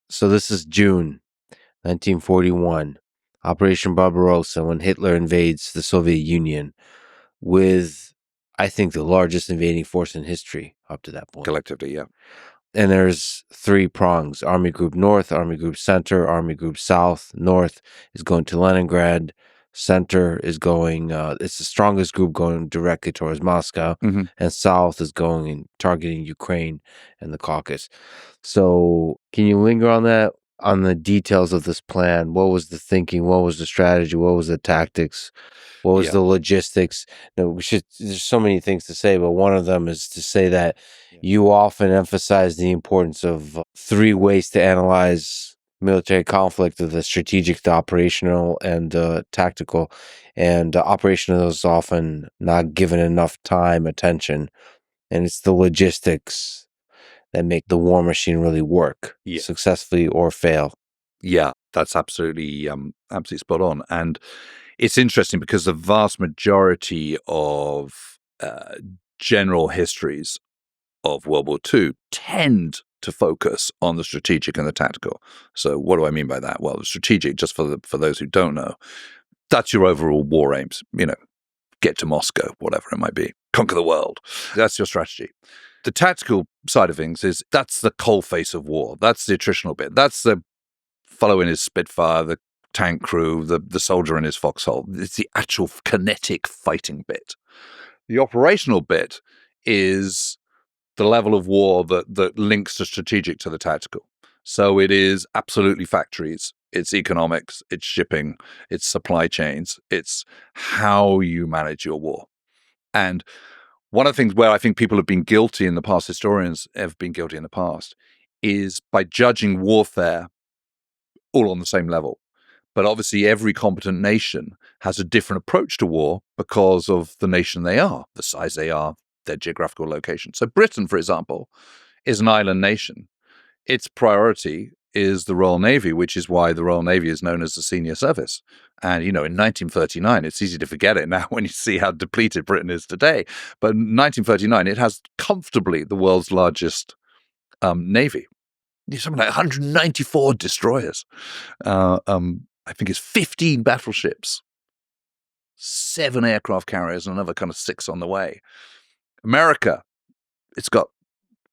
So this is June 1941, Operation Barbarossa, when Hitler invades the Soviet Union with, I think, the largest invading force in history up to that point. Collectively, yeah. And there's three prongs: Army Group North, Army Group Center, Army Group South. North is going to Leningrad. Center is going, it's the strongest group going directly towards Moscow. Mm-hmm. And South is going and targeting Ukraine and the Caucasus. So can you linger on that, on the details of this plan? What was the thinking? What was the strategy? What was the tactics? What was the logistics? No, there's so many things to say, but one of them is to say that you often emphasize the importance of three ways to analyze military conflict: of the strategic, the operational, and tactical. And operational is often not given enough time, attention, and it's the logistics that make the war machine really work successfully or fail. Yeah, that's absolutely spot on. And it's interesting because the vast majority of general histories of World War II tend to focus on the strategic and the tactical. So what do I mean by that? Well, the strategic, just for those who don't know, that's your overall war aims. Get to Moscow, whatever it might be, conquer the world. That's your strategy. The tactical side of things that's the coal face of war. That's the attritional bit. That's the fellow in his Spitfire, the tank crew, the soldier in his foxhole. It's the actual kinetic fighting bit. The operational bit is the level of war that links the strategic to the tactical. So it is absolutely factories, it's economics, it's shipping, it's supply chains, it's how you manage your war. And one of the things where I think people have been guilty in the past, historians have been guilty in the past, is by judging warfare all on the same level. But obviously every competent nation has a different approach to war because of the nation they are, the size they are, their geographical location. So Britain, for example, is an island nation. Its priority is the Royal Navy, which is why the Royal Navy is known as the senior service. And, in 1939, it's easy to forget it now when you see how depleted Britain is today. But in 1939, it has comfortably the world's largest navy. Something like 194 destroyers. I think it's 15 battleships, 7 aircraft carriers, and another kind of 6 on the way. America, it's got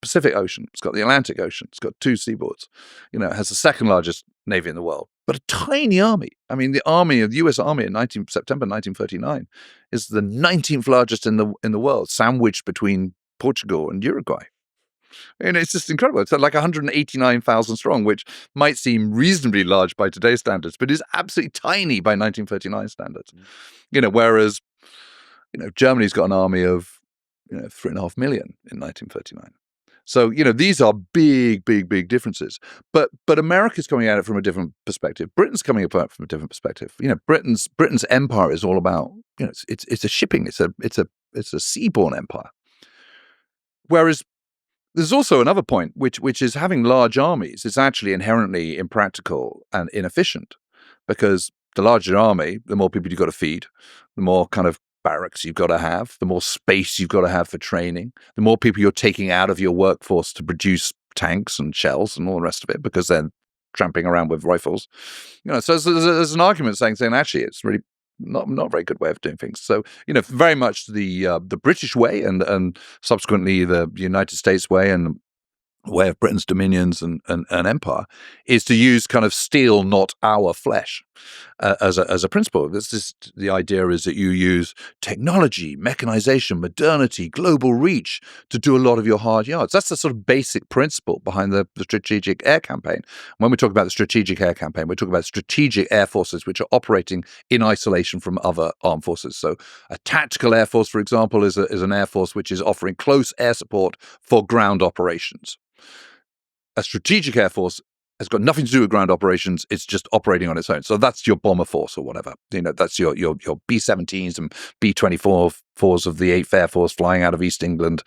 Pacific Ocean, it's got the Atlantic Ocean, it's got 2 seaboards. It has the second largest navy in the world, but a tiny army. I mean, the U.S. Army in September 1939 is the 19th largest in the world, sandwiched between Portugal and Uruguay. And it's just incredible. It's like 189,000 strong, which might seem reasonably large by today's standards, but is absolutely tiny by 1939 standards. Whereas, Germany's got an army of 3.5 million in 1939. So, these are big, big, big differences. But America's coming at it from a different perspective. Britain's coming at it from a different perspective. Britain's empire is all about, it's a shipping, it's a seaborne empire. Whereas there's also another point, which is having large armies is actually inherently impractical and inefficient, because the larger the army, the more people you've got to feed, the more kind of barracks you've got to have, the more space you've got to have for training, the more people you're taking out of your workforce to produce tanks and shells and all the rest of it, because they're tramping around with rifles. So there's an argument saying actually it's really not a very good way of doing things. So, very much the British way and subsequently the United States way and way of Britain's dominions and empire is to use kind of steel, not our flesh, as a principle. The idea is that you use technology, mechanization, modernity, global reach to do a lot of your hard yards. That's the sort of basic principle behind the strategic air campaign. When we talk about the strategic air campaign, we're talking about strategic air forces which are operating in isolation from other armed forces. So a tactical air force, for example, is an air force which is offering close air support for ground operations. A strategic air force has got nothing to do with ground operations. It's just operating on its own. So that's your bomber force or whatever. That's your B-17s and B-24s of the 8th Air Force flying out of East England,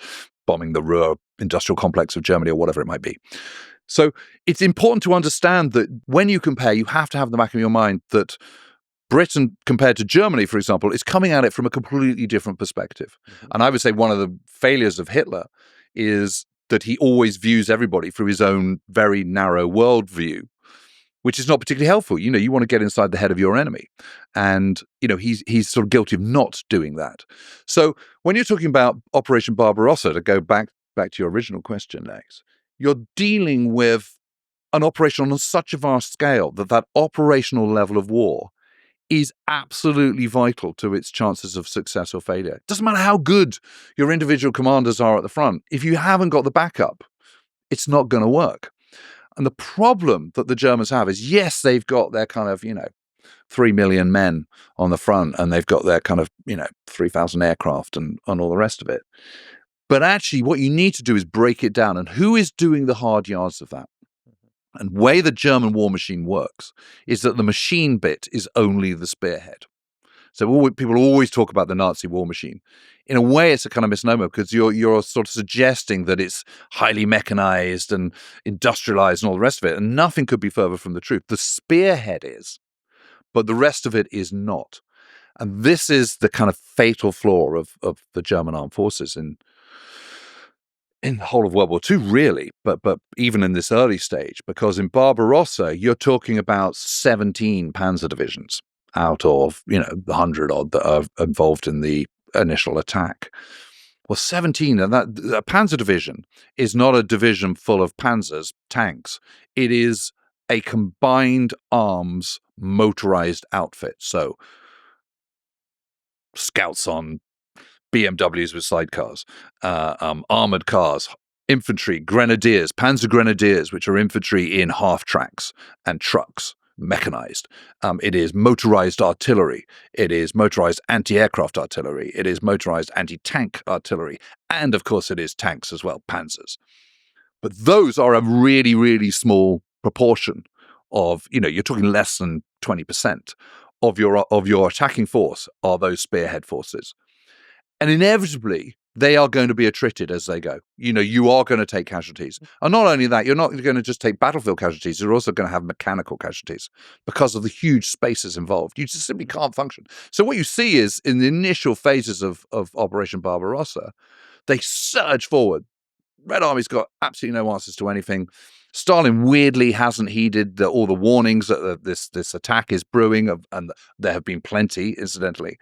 bombing the Ruhr industrial complex of Germany or whatever it might be. So it's important to understand that when you compare, you have to have in the back of your mind that Britain, compared to Germany, for example, is coming at it from a completely different perspective. Mm-hmm. And I would say one of the failures of Hitler is that he always views everybody through his own very narrow worldview, which is not particularly helpful. You want to get inside the head of your enemy. And, he's sort of guilty of not doing that. So when you're talking about Operation Barbarossa, to go back to your original question, Lex, you're dealing with an operation on such a vast scale that operational level of war is absolutely vital to its chances of success or failure. It doesn't matter how good your individual commanders are at the front. If you haven't got the backup, it's not going to work. And the problem that the Germans have is, yes, they've got their kind of, 3 million men on the front, and they've got their kind of, 3,000 aircraft and all the rest of it. But actually, what you need to do is break it down. And who is doing the hard yards of that? And the way the German war machine works is that the machine bit is only the spearhead. So people always talk about the Nazi war machine. In a way, it's a kind of misnomer, because you're sort of suggesting that it's highly mechanized and industrialized and all the rest of it. And nothing could be further from the truth. The spearhead is, but the rest of it is not. And this is the kind of fatal flaw of the German armed forces in the whole of World War II, really, but even in this early stage, because in Barbarossa, you're talking about 17 panzer divisions out of, the 100-odd that are involved in the initial attack. Well, 17, and a panzer division is not a division full of panzers, tanks. It is a combined arms motorized outfit. So scouts on BMWs with sidecars, armored cars, infantry, grenadiers, panzer grenadiers, which are infantry in half tracks and trucks, mechanized. It is motorized artillery. It is motorized anti-aircraft artillery. It is motorized anti-tank artillery. And of course, it is tanks as well, panzers. But those are a really, really small proportion of, you're talking less than 20% of your attacking force are those spearhead forces. And inevitably, they are going to be attrited as they go. You are going to take casualties. And not only that, you're not going to just take battlefield casualties, you're also going to have mechanical casualties because of the huge spaces involved. You just simply can't function. So what you see is, in the initial phases of Operation Barbarossa, they surge forward. Red Army's got absolutely no answers to anything. Stalin weirdly hasn't heeded all the warnings that this attack is brewing, and there have been plenty, incidentally.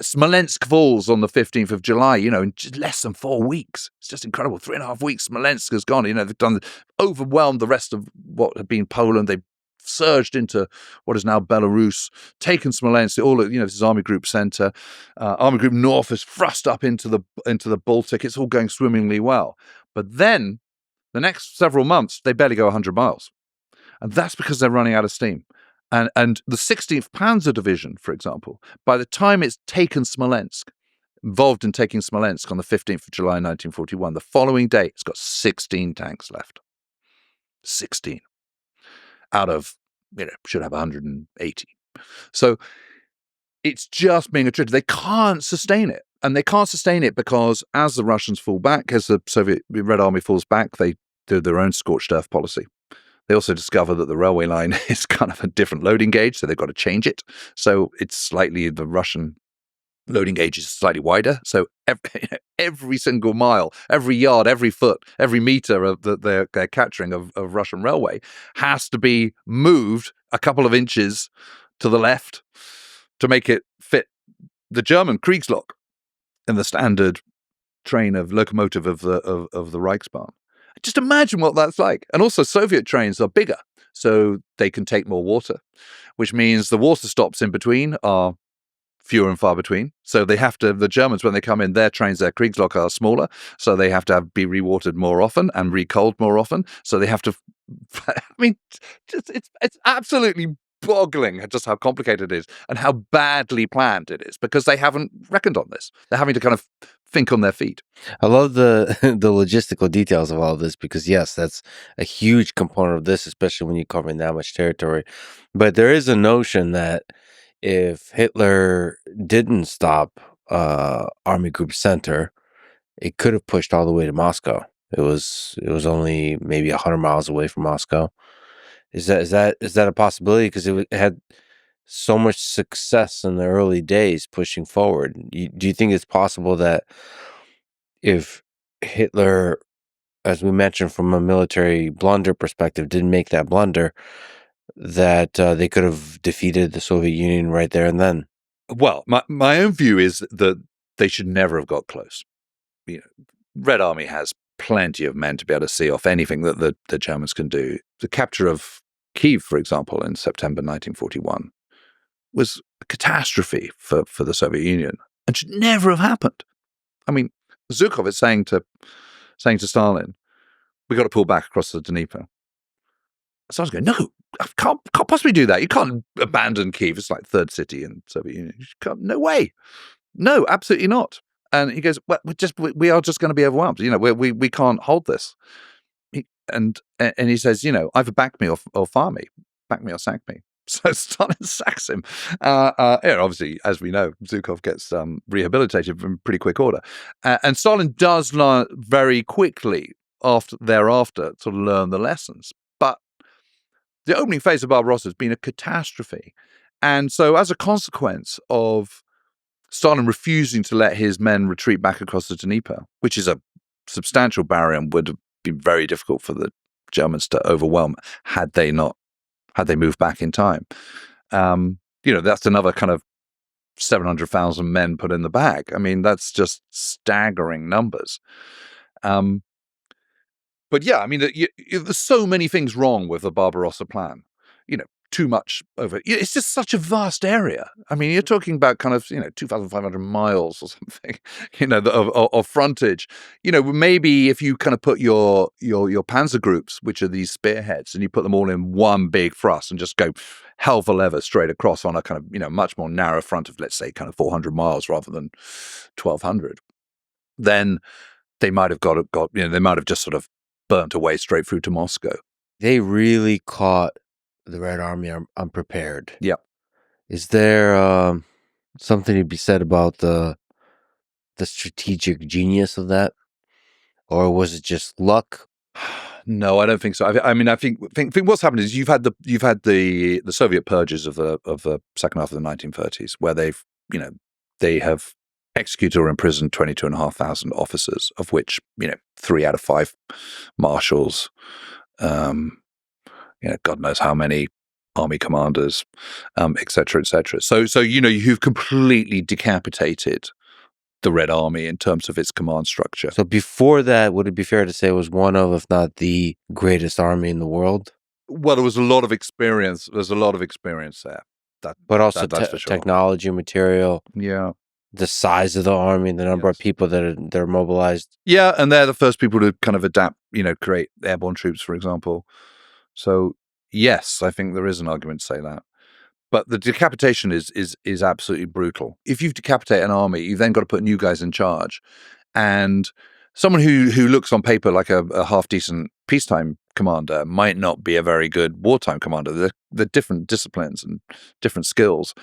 Smolensk falls on the 15th of July, in just less than 4 weeks. It's just incredible. 3.5 weeks, Smolensk has gone. They've overwhelmed the rest of what had been Poland. They've surged into what is now Belarus, taken Smolensk. This is Army Group Center. Army Group North is thrust up into the Baltic. It's all going swimmingly well. But then, the next several months, they barely go 100 miles. And that's because they're running out of steam. And the 16th Panzer Division, for example, by the time it's taken Smolensk, involved in taking Smolensk on the 15th of July, 1941, the following day, it's got 16 tanks left. 16 out of, should have 180. So it's just being attrited. They can't sustain it. And they can't sustain it because as the Russians fall back, as the Soviet Red Army falls back, they do their own scorched earth policy. They also discover that the railway line is kind of a different loading gauge, so they've got to change it. So the Russian loading gauge is slightly wider. So every single mile, every yard, every foot, every meter of they're capturing of Russian railway has to be moved a couple of inches to the left to make it fit the German Kriegslok and the standard train of locomotive of the Reichsbahn. Just imagine what that's like. And also, Soviet trains are bigger, so they can take more water, which means the water stops in between are fewer and far between. So the Germans, when they come in, their trains, their Kriegslok are smaller, so they have to be rewatered more often and recoaled more often. So they have to, it's absolutely boggling just how complicated it is and how badly planned it is, because they haven't reckoned on this. They're having to kind of think on their feet. I love the logistical details of all of this, because yes, that's a huge component of this, especially when you're covering that much territory. But there is a notion that if Hitler didn't stop Army Group Center, it could have pushed all the way to Moscow. It was only maybe 100 miles away from Moscow. Is that a possibility? Because it had so much success in the early days pushing forward. Do you think it's possible that if Hitler as we mentioned, from a military blunder perspective, didn't make that blunder, that they could have defeated the Soviet Union right there and then. Well, my own view is that they should never have got close. You know, Red Army has plenty of men to be able to see off anything that the Germans can do. The capture of Kiev, for example, in September 1941, was a catastrophe for the Soviet Union and should never have happened. I mean, Zhukov is saying to Stalin, "We got to pull back across the Dnieper." Stalin's going, "No, I can't possibly do that. You can't abandon Kiev. It's like third city in the Soviet Union. No way. No, absolutely not." And he goes, "Well, we are just going to be overwhelmed. We can't hold this." And he says, "Either back me or fire me, back me or sack me." So Stalin sacks him. Obviously, as we know, Zhukov gets rehabilitated in pretty quick order, and Stalin does learn very quickly thereafter to learn the lessons. But the opening phase of Barbarossa has been a catastrophe, and so as a consequence of Stalin refusing to let his men retreat back across the Dnieper, which is a substantial barrier and would have been very difficult for the Germans to overwhelm had they moved back in time. That's another kind of 700,000 men put in the bag. I mean, that's just staggering numbers. But yeah, I mean, there's so many things wrong with the Barbarossa plan. Too much over. It's just such a vast area. I mean, you're talking about kind of 2,500 miles or something. Of frontage. Maybe if you kind of put your panzer groups, which are these spearheads, and you put them all in one big thrust and just go hell for leather straight across on a kind of much more narrow front of, let's say, kind of 400 miles rather than 1,200, then they might have they might have just sort of burnt away straight through to Moscow. They really caught the Red Army unprepared. Yep. Is there something to be said about the strategic genius of that, or was it just luck? No, I don't think so. I think what's happened is you've had the Soviet purges of the second half of the 1930s, where they have executed or imprisoned 22,500 officers, of which 3 out of 5 marshals. God knows how many army commanders, et cetera, et cetera. So you've completely decapitated the Red Army in terms of its command structure. So before that, would it be fair to say it was one of, if not the greatest army in the world? Well, there was a lot of experience. There's a lot of experience there. But also that's for sure. Technology, material. Yeah. The size of the army, the number of people that are mobilized. Yeah, and they're the first people to kind of adapt, create airborne troops, for example. So yes, I think there is an argument to say that. But the decapitation is absolutely brutal. If you decapitate an army, you've then got to put new guys in charge. And someone who looks on paper like a half-decent peacetime commander might not be a very good wartime commander. They're different disciplines and different skills.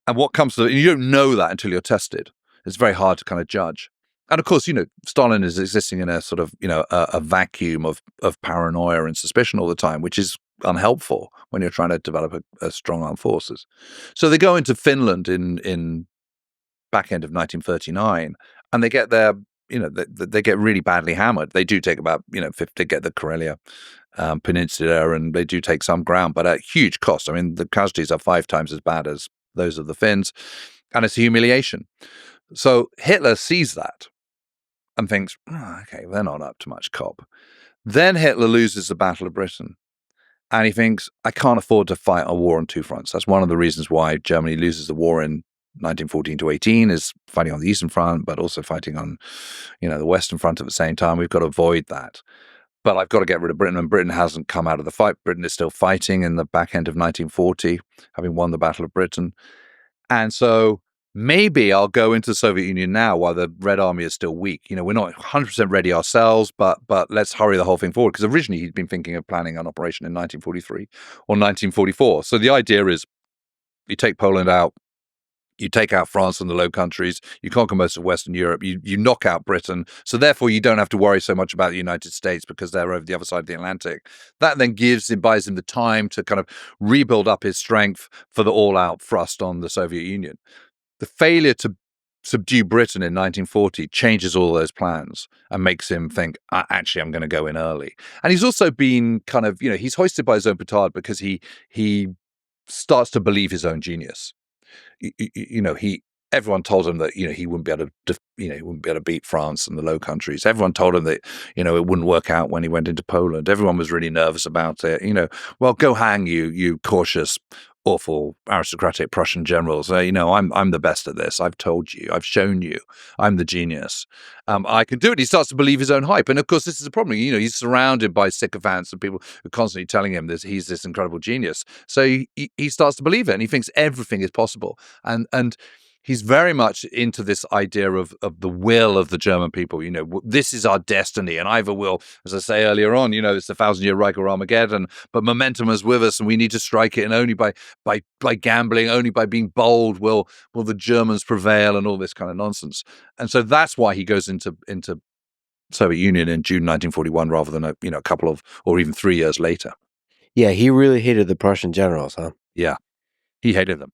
And what comes to it, you don't know that until you're tested. It's very hard to kind of judge. And of course, Stalin is existing in a sort of, a vacuum of paranoia and suspicion all the time, which is unhelpful when you're trying to develop a strong armed forces. So they go into Finland in back end of 1939, and they get their, they get really badly hammered. They do take about, to get the Karelia Peninsula, and they do take some ground, but at huge cost. I mean, the casualties are 5 times as bad as those of the Finns, and it's a humiliation. So Hitler sees that and thinks, okay, they're not up to much cop. Then Hitler loses the Battle of Britain, and he thinks, I can't afford to fight a war on 2 fronts. That's one of the reasons why Germany loses the war in 1914 to 18, is fighting on the Eastern Front, but also fighting on, the Western Front at the same time. We've got to avoid that. But I've got to get rid of Britain, and Britain hasn't come out of the fight. Britain is still fighting in the back end of 1940, having won the Battle of Britain. And so maybe I'll go into the Soviet Union now while the Red Army is still weak. We're not 100% ready ourselves, but let's hurry the whole thing forward. Because originally he'd been thinking of planning an operation in 1943 or 1944. So the idea is you take Poland out, you take out France and the Low Countries, you conquer most of Western Europe, you knock out Britain, so therefore you don't have to worry so much about the United States because they're over the other side of the Atlantic. That then buys him the time to kind of rebuild up his strength for the all-out thrust on the Soviet Union. The failure to subdue Britain in 1940, changes all those plans and makes him think, actually, I'm going to go in early. And he's also been kind of, he's hoisted by his own petard because he starts to believe his own genius. Everyone told him that he wouldn't be able to he wouldn't be able to beat France and the Low Countries. Everyone told him that it wouldn't work out when he went into Poland. Everyone was really nervous about it. Well, go hang you cautious, awful aristocratic Prussian generals. I'm the best at this. I've told you. I've shown you. I'm the genius. I can do it. He starts to believe his own hype, and of course, this is a problem. He's surrounded by sycophants and people who are constantly telling him that he's this incredible genius. So he starts to believe it, and he thinks everything is possible. And he's very much into this idea of the will of the German people. This is our destiny, and either will, as I say earlier on, it's the 1,000-year Reich or Armageddon, but momentum is with us, and we need to strike it. And only by gambling, only by being bold, will the Germans prevail, and all this kind of nonsense. And so that's why he goes into Soviet Union in June 1941, rather than a couple of or even 3 years later. Yeah, he really hated the Prussian generals, huh? Yeah, he hated them.